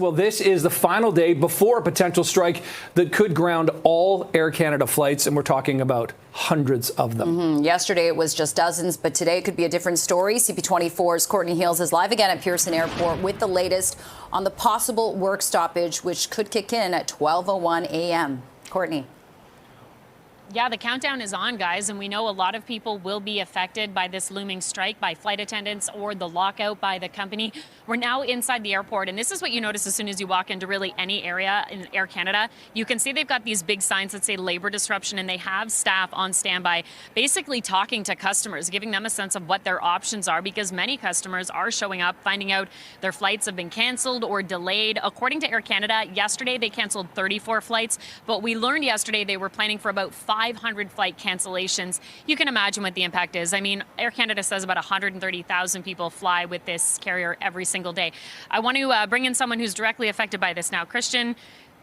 well, this is the final day before a potential strike that could ground all Air Canada flights, and we're talking about hundreds of them. Yesterday it was just dozens, but today it could be a different story. CP24's Courtney Heels is live again at Pearson Airport with the latest on the possible work stoppage, which could kick in at 12:01 a.m. Courtney. Yeah, the countdown is on, guys, and we know a lot of people will be affected by this looming strike by flight attendants or the lockout by the company. We're now inside the airport, and this is what you notice as soon as you walk into really any area in Air Canada. You can see they've got these big signs that say labor disruption, and they have staff on standby basically talking to customers, giving them a sense of what their options are, because many customers are showing up, finding out their flights have been canceled or delayed. According to Air Canada, yesterday they canceled 34 flights, but we learned yesterday they were planning for about 500 flight cancellations. You can imagine what the impact is. I mean, Air Canada says about 130,000 people fly with this carrier every single day. I want to bring in someone who's directly affected by this now. Christian,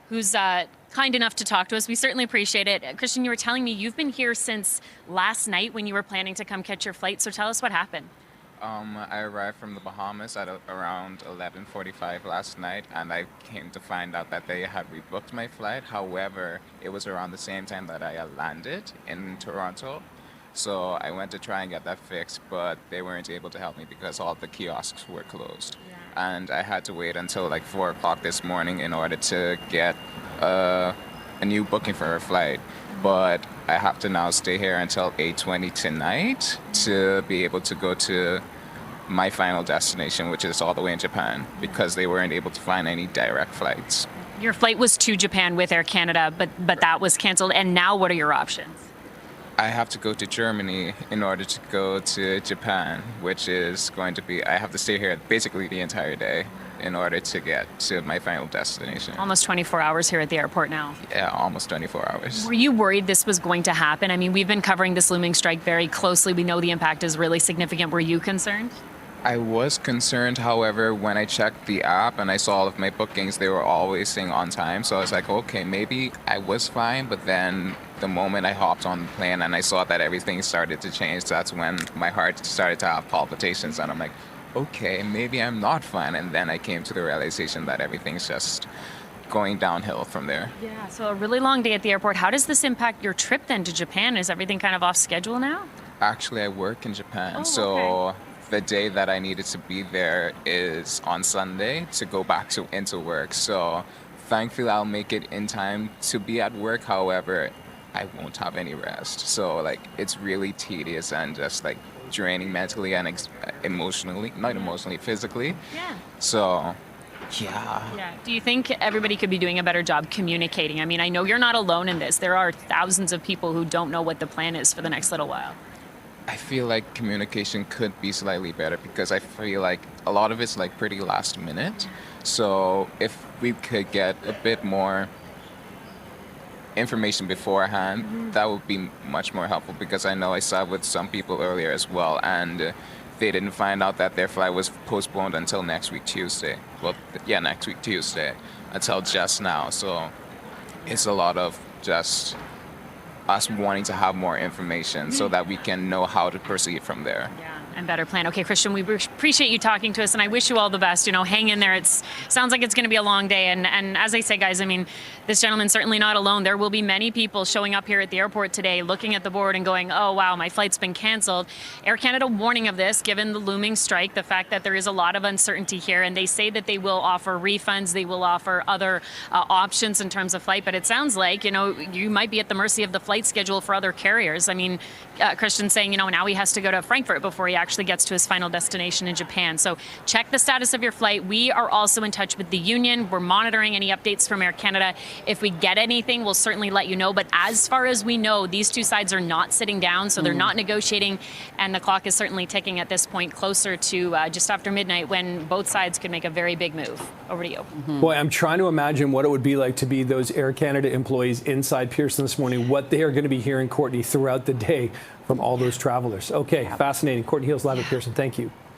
who's kind enough to talk to us. We certainly appreciate it. Christian, you were telling me you've been here since last night when you were planning to come catch your flight. So tell us what happened. I arrived from the Bahamas at around 11:45 last night, and I came to find out that they had rebooked my flight. However, it was around the same time that I landed in Toronto. So I went to try and get that fixed, but they weren't able to help me because all the kiosks were closed. Yeah. And I had to wait until like 4 o'clock this morning in order to get a new booking for a flight. But I have to now stay here until 8:20 tonight to be able to go to my final destination, which is all the way in Japan, because they weren't able to find any direct flights. Your flight was to Japan with Air Canada, but that was canceled. And now what are your options? I have to go to Germany in order to go to Japan, which is going to be, I have to stay here basically the entire day in order to get to my final destination. Almost 24 hours here at the airport now. Yeah, almost 24 hours. Were you worried this was going to happen? I mean, we've been covering this looming strike very closely. We know the impact is really significant. Were you concerned? I was concerned, however, when I checked the app and I saw all of my bookings, they were always saying on time. So I was like, okay, maybe I was fine. But then the moment I hopped on the plane and I saw that everything started to change, that's when my heart started to have palpitations. And I'm like, okay, maybe I'm not fine. And then I came to the realization that everything's just going downhill from there. Yeah, so a really long day at the airport. How does this impact your trip then to Japan? Is everything kind of off schedule now? Actually, I work in Japan. Oh, so okay. The day that I needed to be there is on Sunday to go back into work. So thankfully, I'll make it in time to be at work. However, I won't have any rest. So like, it's really tedious and just like draining mentally and emotionally, not emotionally, physically. Yeah. So, yeah. Do you think everybody could be doing a better job communicating? I mean, I know you're not alone in this. There are thousands of people who don't know what the plan is for the next little while. I feel like communication could be slightly better because I feel like a lot of it's like pretty last minute. So if we could get a bit more information beforehand, that would be much more helpful, because I know I sat with some people earlier as well, and they didn't find out that their flight was postponed until next week Tuesday. Well, yeah, next week Tuesday, until just now. So it's a lot of just us wanting to have more information so that we can know how to proceed from there. Yeah, and better plan. Okay, Christian, we appreciate you talking to us, and I wish you all the best. You know, hang in there. It sounds like it's going to be a long day, and as I say, guys, I mean, this gentleman's certainly not alone. There will be many people showing up here at the airport today looking at the board and going, oh, wow, my flight's been canceled. Air Canada warning of this, given the looming strike, the fact that there is a lot of uncertainty here, and they say that they will offer refunds, they will offer other options in terms of flight, but it sounds like, you know, you might be at the mercy of the flight schedule for other carriers. I mean, Christian's saying, you know, now he has to go to Frankfurt before he actually gets to his final destination in Japan. So check the status of your flight. We are also in touch with the union. We're monitoring any updates from Air Canada. If we get anything, we'll certainly let you know. But as far as we know, these two sides are not sitting down, so they're not negotiating, and the clock is certainly ticking at this point closer to just after midnight, when both sides could make a very big move. Over to you. Boy, I'm trying to imagine what it would be like to be those Air Canada employees inside Pearson this morning, what they are going to be hearing, Courtney, throughout the day from all those travelers. Okay, fascinating. Courtney Heels live at Pearson. Thank you.